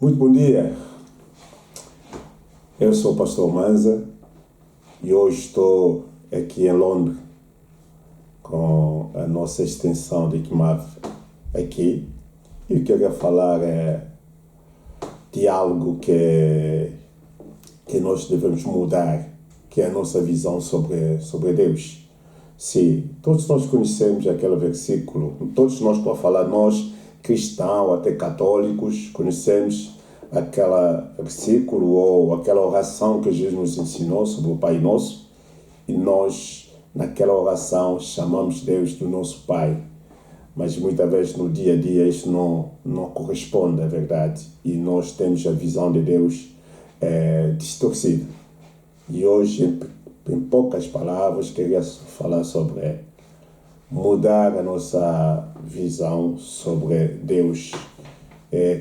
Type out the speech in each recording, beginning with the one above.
Muito bom dia, eu sou o pastor Manza e hoje estou aqui em Londres com a nossa extensão de ICMAV aqui e o que eu quero falar é de algo que nós devemos mudar, que é a nossa visão sobre Deus. Sim, todos nós conhecemos aquele versículo, todos nós, estou a falar, nós cristãos, até católicos, conhecemos aquele versículo ou aquela oração que Jesus nos ensinou sobre o Pai Nosso, e nós, naquela oração, chamamos Deus do nosso Pai. Mas muitas vezes no dia a dia isso não corresponde à verdade e nós temos a visão de Deus distorcida. E hoje, em poucas palavras, queria falar sobre mudar a nossa visão sobre Deus.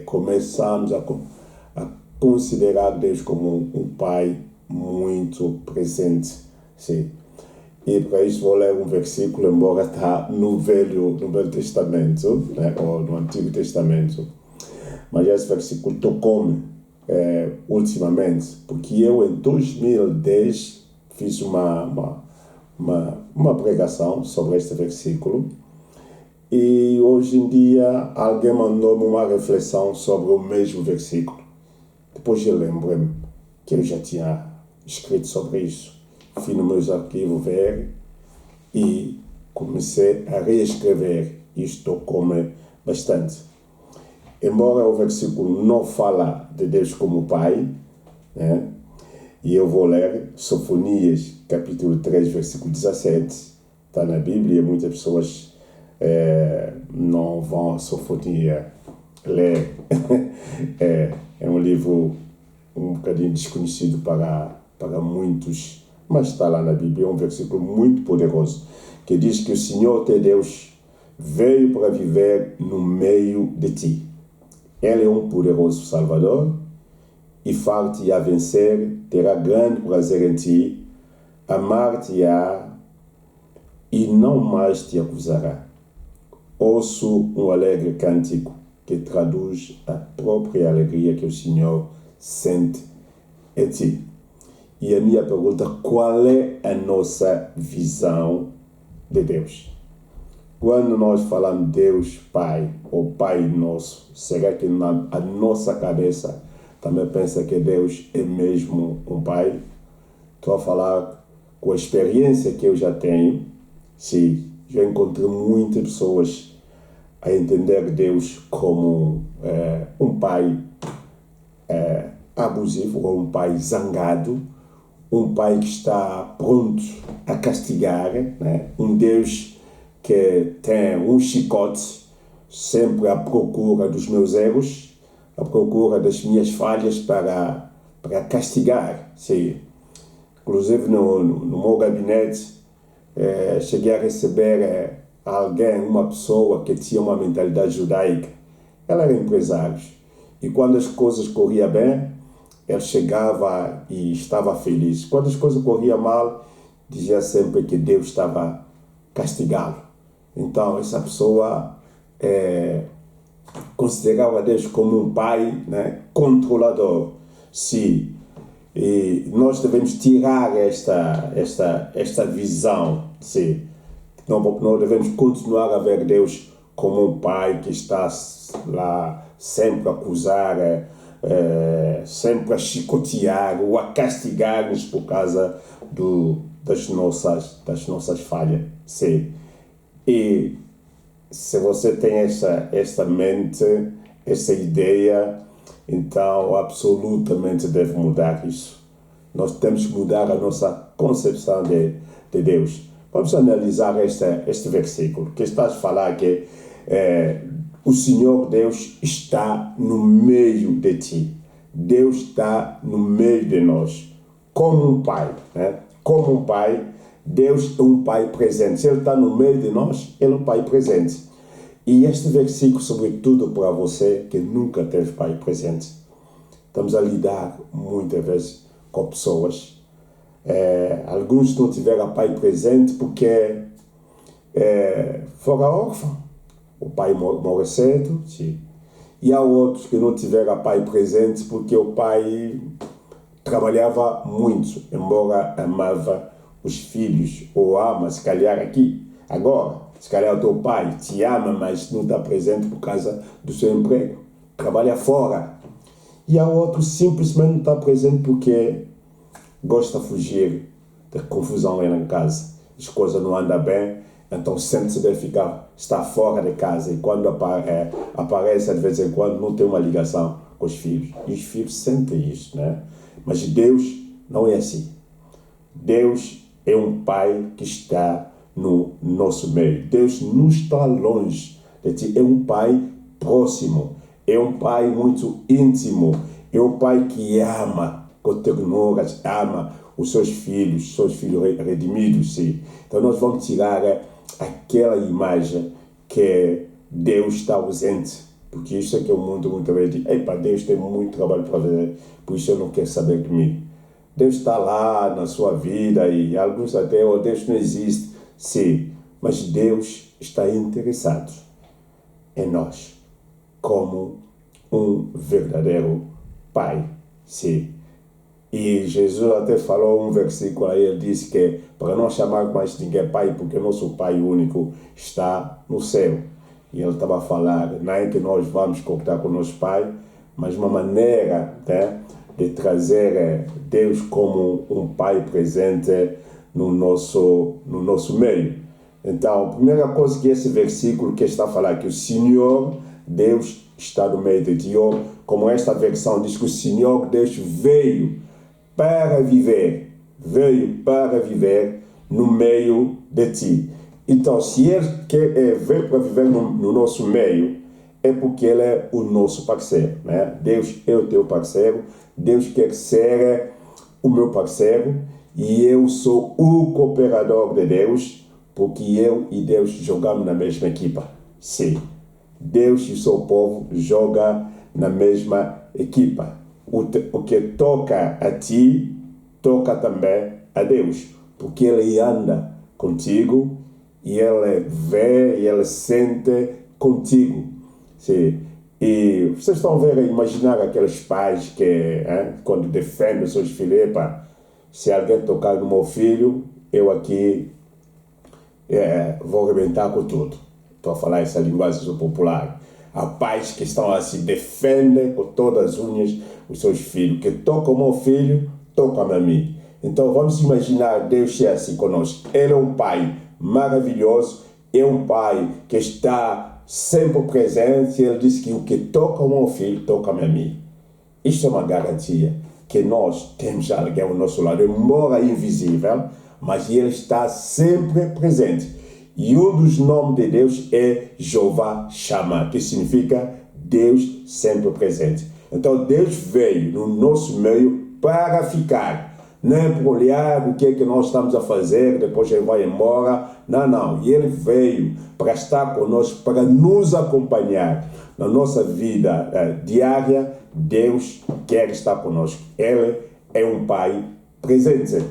Começamos a considerar Deus como um Pai muito presente. Sim. E para isso vou ler um versículo, embora está no Velho Testamento, né, ou no Antigo Testamento. Mas esse versículo tocou-me ultimamente, porque eu em 2010 fiz uma pregação sobre este versículo e hoje em dia alguém mandou-me uma reflexão sobre o mesmo versículo. Depois eu lembrei-me que eu já tinha escrito sobre isso. Fui nos meus arquivos ver e comecei a reescrever. Isto tocou-me bastante. Embora o versículo não fala de Deus como Pai, né? E eu vou ler Sofonias, capítulo 3, versículo 17. Está na Bíblia, muitas pessoas não vão a Sofonia ler. É um livro um bocadinho desconhecido para muitos, mas está lá na Bíblia, é um versículo muito poderoso, que diz que o Senhor teu Deus veio para viver no meio de ti. Ele é um poderoso Salvador e far-te-á vencer, terá grande prazer em ti, amar-te-á e não mais te acusará. Ouço um alegre cântico que traduz a própria alegria que o Senhor sente em ti. E a minha pergunta, qual é a nossa visão de Deus? Quando nós falamos Deus Pai, ou Pai Nosso, será que a nossa cabeça também pensa que Deus é mesmo um Pai? Estou a falar com a experiência que eu já tenho. Sim, já encontrei muitas pessoas a entender Deus como um Pai abusivo, ou um Pai zangado, um Pai que está pronto a castigar, né? Um Deus que tem um chicote sempre à procura dos meus erros, à procura das minhas falhas para castigar. Sim. Inclusive no meu gabinete cheguei a receber uma pessoa que tinha uma mentalidade judaica. Ela era empresário e quando as coisas corriam bem, ele chegava e estava feliz. Quando as coisas corriam mal, dizia sempre que Deus estava castigá-lo. Então, essa pessoa considerava Deus como um pai, né, controlador. Sim. E nós devemos tirar esta visão. Sim. Não devemos continuar a ver Deus como um pai que está lá sempre a acusar, sempre a chicotear ou a castigar-nos por causa das nossas falhas. Sim. E se você tem esta mente, essa ideia, então absolutamente deve mudar isso. Nós temos que mudar a nossa concepção de Deus. Vamos analisar este versículo que está a falar que o Senhor Deus está no meio de ti. Deus está no meio de nós, como um pai, né? Como um pai, Deus é um pai presente. Se Ele está no meio de nós, Ele é um pai presente. E este versículo, sobretudo para você que nunca teve pai presente. Estamos a lidar muitas vezes com pessoas. Alguns não tiveram pai presente porque foram órfãos. O pai morre cedo, sim. E há outros que não tiveram pai presente porque o pai trabalhava muito, embora amava os filhos, ou ama, se calhar aqui, agora. Se calhar o teu pai te ama, mas não está presente por causa do seu emprego. Trabalha fora. E há outros simplesmente não está presente porque gosta de fugir da confusão lá em casa. As coisas não andam bem, então sente-se de ficar, está fora de casa. E quando aparece de vez em quando, não tem uma ligação com os filhos. E os filhos sentem isso, né? Mas Deus não é assim. Deus é um pai que está no nosso meio. Deus não está longe de ti. É um pai próximo. É um pai muito íntimo. É um pai que ama com ternura, ama os seus filhos redimidos. Sim. Então nós vamos tirar aquela imagem que Deus está ausente. Porque isso é que o mundo muitas vezes diz: epa, Deus tem muito trabalho para fazer, por isso eu não quero saber de mim. Deus está lá na sua vida e alguns até, Deus não existe. Sim, mas Deus está interessado em nós como um verdadeiro pai. Sim. E Jesus até falou um versículo aí, ele disse que para não chamar mais ninguém pai, porque nosso pai único está no céu. E ele estava a falar, não é que nós vamos contar com o nosso pai, mas uma maneira, né, de trazer Deus como um pai presente no nosso meio. Então, a primeira coisa que esse versículo que está a falar, que o Senhor Deus está no meio de ti, ou como esta versão diz que o Senhor Deus veio para viver no meio de ti. Então, se Ele veio para viver no nosso meio, é porque Ele é o nosso parceiro, né? Deus é o teu parceiro, Deus quer ser o meu parceiro, e eu sou o cooperador de Deus, porque eu e Deus jogamos na mesma equipa. Sim, Deus e o seu povo jogam na mesma equipa. O que toca a ti, toca também a Deus, porque Ele anda contigo, e Ele vê e Ele sente contigo. Sim. E vocês estão a ver, imaginar aqueles pais que, quando defendem os seus filhos, epa, se alguém tocar no meu filho, eu aqui vou arrebentar com tudo. Estou a falar essa linguagem popular. Há pais que estão a se defender com todas as unhas os seus filhos, que tocam o meu filho, tocam a mim. Então vamos imaginar Deus ser assim conosco. Ele é um pai maravilhoso, é um pai que está sempre presente. Ele diz que o que toca o meu filho, toca-me a mim. Isto é uma garantia que nós temos alguém ao nosso lado, embora invisível, mas ele está sempre presente. E um dos nomes de Deus é Jeová Shammah, que significa Deus sempre presente. Então Deus veio no nosso meio para ficar. Não é para olhar o que é que nós estamos a fazer, depois ele vai embora. Não. E ele veio para estar conosco, para nos acompanhar na nossa vida diária. Deus quer estar conosco. Ele é um pai presente.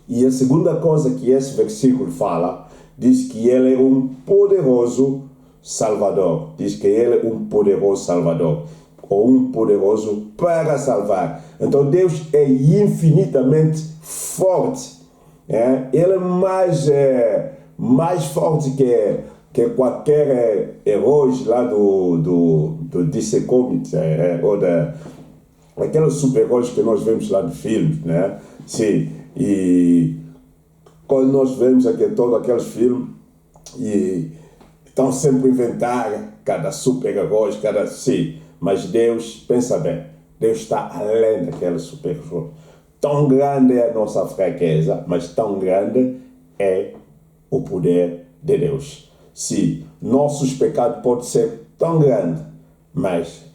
E a segunda coisa que esse versículo fala, diz que ele é um poderoso Salvador. Diz que ele é um poderoso Salvador, ou um poderoso para salvar. Então Deus é infinitamente forte. Ele é mais forte que qualquer herói lá do DC Comics, ou aqueles super-heróis que nós vemos lá no filme, né? Sim, e quando nós vemos todos aqueles filmes, e estão sempre a inventar cada super-herói, sim, mas Deus, pensa bem, Deus está além daquele super-herói. Tão grande é a nossa fraqueza, mas tão grande é o poder de Deus. Sim, nossos pecados podem ser tão grandes, mas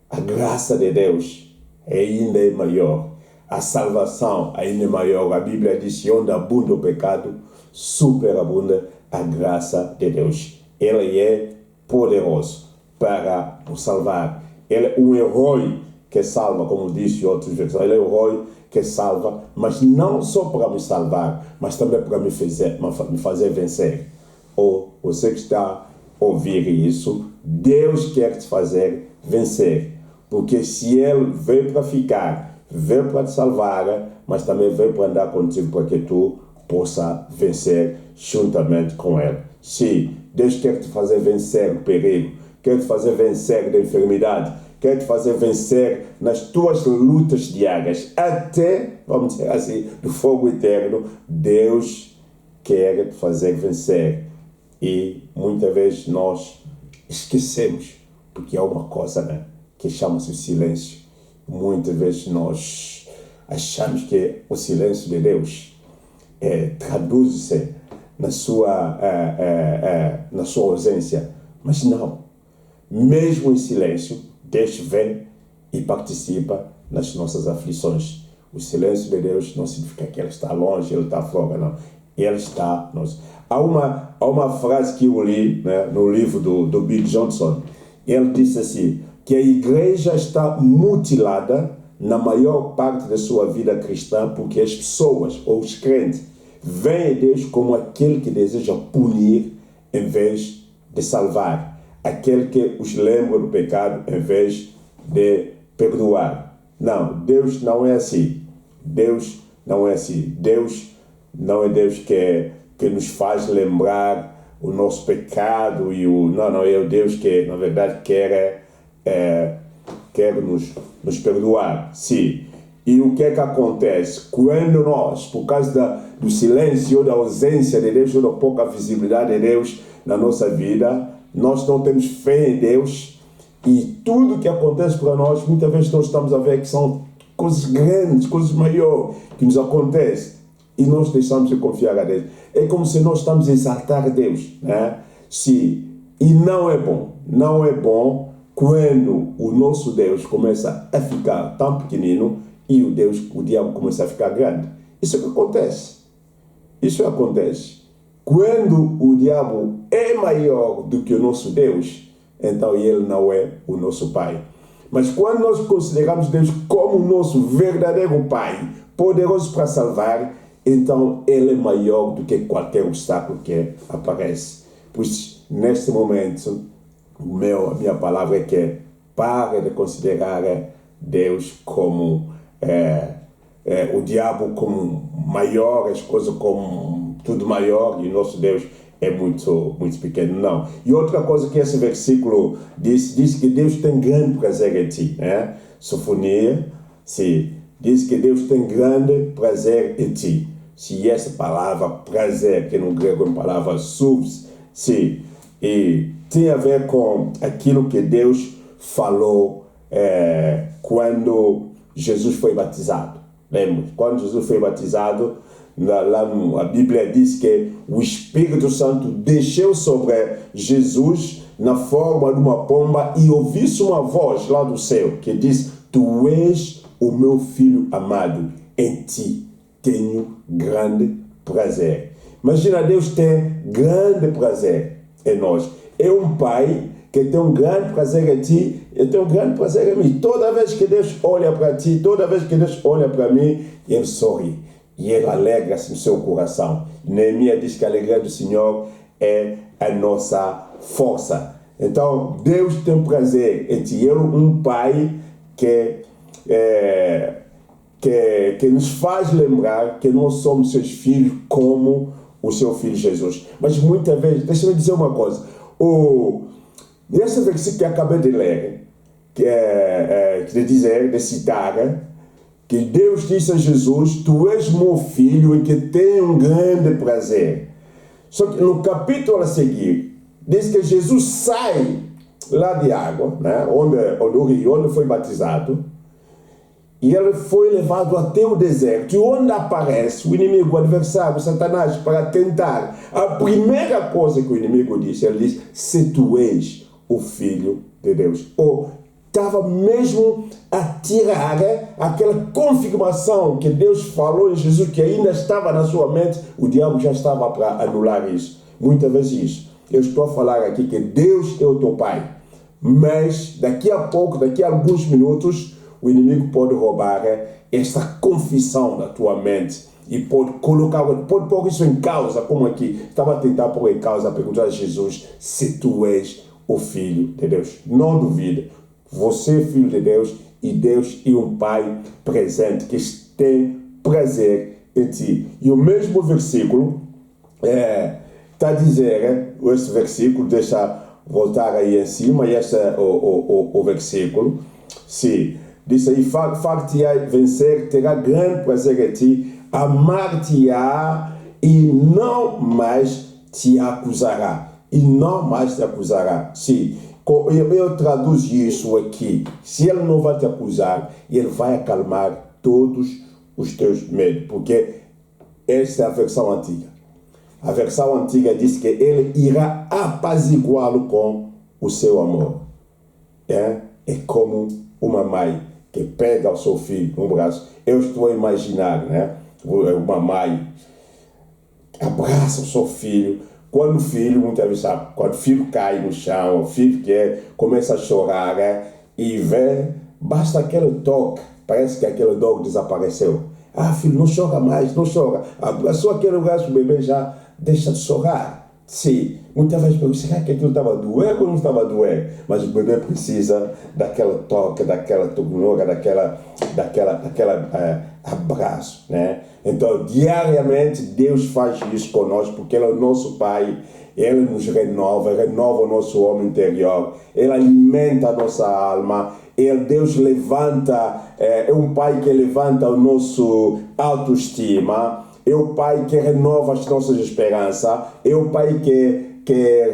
a graça de Deus ainda é maior. A salvação ainda é maior. A Bíblia diz que onde abunda o pecado, superabunda a graça de Deus. Ele é poderoso para nos salvar. Ele é um herói que salva, como disse outros versões. Ele é um herói que salva, mas não só para me salvar, mas também para me fazer vencer. Ou você que está ouvir isso, Deus quer te fazer vencer. Porque se Ele veio para ficar, veio para te salvar, mas também veio para andar contigo para que tu possa vencer juntamente com Ele. Sim, Deus quer te fazer vencer o perigo, quer te fazer vencer da enfermidade, quer te fazer vencer nas tuas lutas diárias, até, vamos dizer assim, do fogo eterno. Deus quer te fazer vencer. E muitas vezes nós esquecemos, porque há uma coisa, né, que chama-se o silêncio. Muitas vezes nós achamos que o silêncio de Deus traduz-se na sua ausência, mas não. Mesmo em silêncio, Deus vem e participa nas nossas aflições. O silêncio de Deus não significa que Ele está longe, Ele está fora, não. Ele está... Há uma frase que eu li, né, no livro do Bill Johnson. Ele disse assim, que a igreja está mutilada na maior parte da sua vida cristã porque as pessoas, ou os crentes, veem a Deus como aquele que deseja punir em vez de salvar. Aquele que os lembra do pecado em vez de perdoar. Não, Deus não é assim. Deus não é assim. Deus não é Deus que nos faz lembrar o nosso pecado. Não, é o Deus que, na verdade, quer nos perdoar. Sim. E o que é que acontece? Quando nós, por causa do silêncio ou da ausência de Deus, ou da pouca visibilidade de Deus na nossa vida, nós não temos fé em Deus, e tudo que acontece para nós, muitas vezes nós estamos a ver que são coisas grandes, coisas maiores que nos acontecem, e nós deixamos de confiar a Deus. É como se nós estamos a exaltar Deus, né? Sim. E não é bom quando o nosso Deus começa a ficar tão pequenino e o diabo começa a ficar grande. Isso é o que acontece. Isso acontece. Quando o diabo é maior do que o nosso Deus, então ele não é o nosso Pai. Mas quando nós consideramos Deus como o nosso verdadeiro Pai, poderoso para salvar, então ele é maior do que qualquer obstáculo que aparece. Pois neste momento, a minha palavra é que pare de considerar Deus como o diabo como maior, as coisas como tudo maior, e o nosso Deus é muito, muito pequeno. Não. E outra coisa que esse versículo diz que Deus tem grande prazer em ti, né? Sofonia, sim, diz que Deus tem grande prazer em ti. Se essa palavra prazer, que no grego é uma palavra subs, sim, e tem a ver com aquilo que Deus falou quando Jesus foi batizado. Lembra? Quando Jesus foi batizado, a Bíblia diz que o Espírito Santo desceu sobre Jesus na forma de uma pomba e ouviu-se uma voz lá do céu que diz: Tu és o meu filho amado, em ti tenho grande prazer. Imagina, Deus tem grande prazer em nós. É um Pai que tem um grande prazer em ti, eu tenho um grande prazer em mim. Toda vez que Deus olha para ti, toda vez que Deus olha para mim, Ele sorri. E Ele alegra-se no seu coração. Neemias diz que a alegria do Senhor é a nossa força. Então, Deus tem prazer em ti. Ele é um Pai que nos faz lembrar que nós somos seus filhos como o seu filho Jesus. Mas muitas vezes, deixa-me dizer uma coisa. Nesse versículo que acabei de ler, de citar, que Deus disse a Jesus: Tu és meu filho e que tenho um grande prazer. Só que no capítulo a seguir, diz que Jesus sai lá de água, né, onde foi batizado, e ele foi levado até o deserto, e onde aparece o inimigo, o adversário, o Satanás, para tentar. A primeira coisa que o inimigo disse, ele diz: Se tu és o Filho de Deus. Estava mesmo a tirar aquela confirmação que Deus falou em Jesus, que ainda estava na sua mente. O diabo já estava para anular isso. Muitas vezes isso. Eu estou a falar aqui que Deus é o teu Pai. Mas daqui a pouco, daqui a alguns minutos, o inimigo pode roubar esta confissão da tua mente. e pode colocar, pode pôr isso em causa, como aqui, estava a tentar pôr em causa, a perguntar a Jesus se tu és o Filho de Deus. Não duvida, você é Filho de Deus e Deus é um Pai presente que tem prazer em ti. E o mesmo versículo está a dizer, esse versículo, deixa voltar aí em cima, e esse é o versículo, sim, diz aí, far-te-á vencer, terá grande prazer em ti, amar-te-á e não mais te acusará. E não mais te acusará. Sim, eu traduzo isso aqui. Se ele não vai te acusar, ele vai acalmar todos os teus medos. Porque esta é a versão antiga. A versão antiga diz que ele irá apaziguá-lo com o seu amor. É como uma mãe que pega o seu filho no braço. Eu estou a imaginar, né? Uma mãe abraça o seu filho. Quando o filho, muitas vezes, quando o filho cai no chão, o filho começa a chorar, e vê, basta aquele toque, parece que aquele dor desapareceu. Filho, não chora mais, não chora. Abraçou aquele braço, o bebê já deixa de chorar. Sim, muitas vezes pergunto, será que aquilo estava a doer ou não estava a doer? Mas o bebê precisa daquela toque, daquela ternura, daquela abraço, né? Então, diariamente, Deus faz isso conosco, porque Ele é o nosso Pai, Ele nos renova o nosso homem interior, Ele alimenta a nossa alma, Deus levanta, é um Pai que levanta o nosso autoestima, é o Pai que renova as nossas esperanças, é o Pai que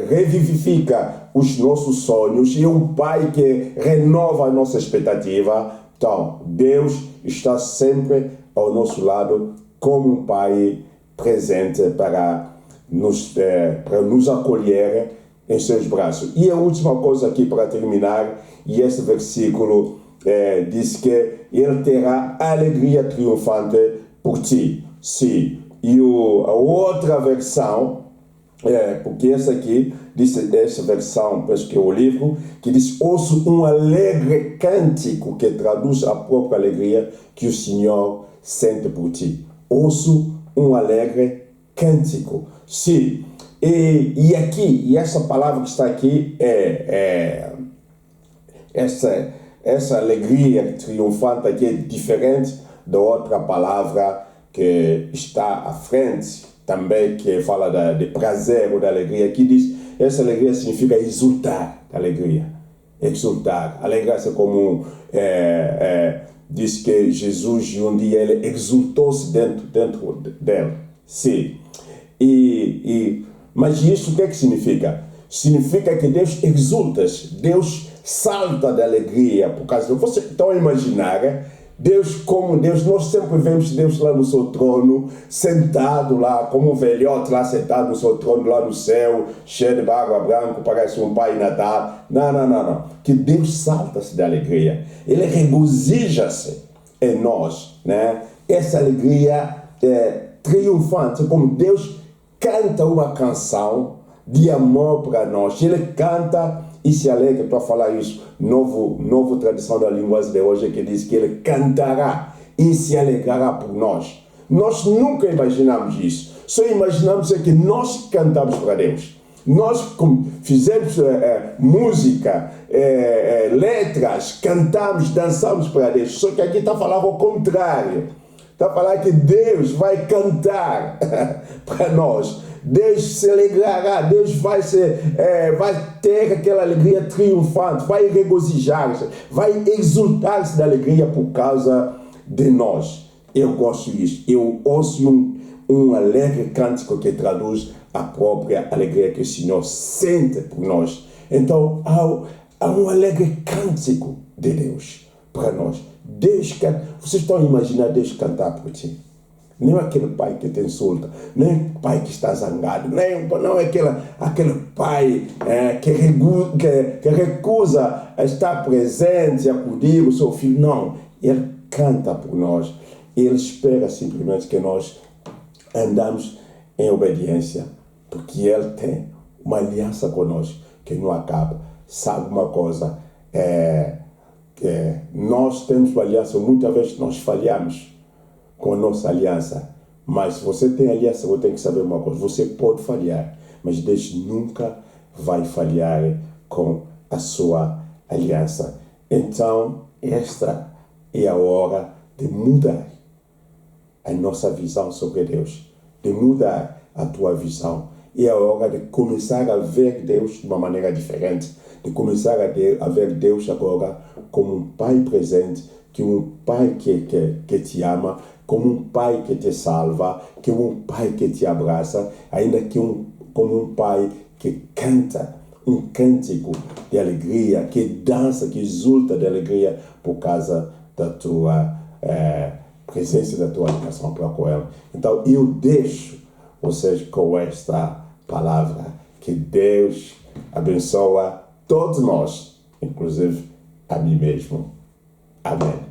revivifica os nossos sonhos, é um Pai que renova a nossa expectativa. Então, Deus está sempre ao nosso lado como um Pai presente para nos acolher em seus braços. E a última coisa aqui para terminar, e este versículo diz que Ele terá alegria triunfante por ti. Sim. E a outra versão, porque essa aqui, diz essa versão, penso que é o livro, que diz, ouço um alegre cântico, que traduz a própria alegria que o Senhor sente por ti. Ouço um alegre cântico. Sim. E aqui, e essa palavra que está aqui essa alegria triunfante aqui é diferente da outra palavra que está à frente, também que fala de prazer ou da alegria. Aqui diz, essa alegria significa exultar, alegria. Exultar. Alegrar-se como diz que Jesus um dia ele exultou-se dentro dele. Sim. Mas isso o que significa? Significa que Deus exulta, Deus salta de alegria por causa de você. Então imaginar, Deus como Deus, nós sempre vemos Deus lá no seu trono, sentado lá, como um velhote lá sentado no seu trono lá no céu, cheio de barba branca, parece um pai Natal. Não. Que Deus salta-se de alegria. Ele regozija-se em nós, né? Essa alegria é triunfante, como Deus canta uma canção de amor para nós. Ele canta e se alegra. Estou a falar isso, novo tradição da linguagem de hoje, que diz que ele cantará e se alegrará por nós. Nós nunca imaginamos isso. Só imaginamos que nós cantamos para Deus. Nós fizemos música, letras, cantamos, dançamos para Deus. Só que aqui está a falar o contrário. Está a falar que Deus vai cantar para nós. Deus se alegrará. Deus vai ter aquela alegria triunfante. Vai regozijar-se. Vai exultar-se da alegria por causa de nós. Eu gosto disso. Eu ouço um alegre cântico que traduz a própria alegria que o Senhor sente por nós. Então, há um alegre cântico de Deus para nós. Deus canta. Vocês estão a imaginar Deus cantar por ti? Não é aquele pai que te insulta, não é o pai que está zangado, não é aquele pai que recusa a estar presente, a acudir o seu filho. Não, ele canta por nós. Ele espera simplesmente que nós andamos em obediência, porque ele tem uma aliança conosco que não acaba. Sabe uma coisa? Nós temos uma aliança, muitas vezes nós falhamos com a nossa aliança, Mas se você tem aliança, você tem que saber uma coisa. Você pode falhar, mas Deus nunca vai falhar com a sua aliança. Então, esta é a hora de mudar a nossa visão sobre Deus, de mudar a tua visão. É a hora de começar a ver Deus de uma maneira diferente, de começar a ver Deus agora como um pai presente, como um pai que te ama, como um pai que te salva, como um pai que te abraça, ainda que como um pai que canta um cântico de alegria, que dança, que exulta de alegria por causa da tua presença, da tua ligação para com Ele. Então, eu deixo vocês com esta palavra. Que Deus abençoe todos nós, inclusive a mim mesmo. Amém.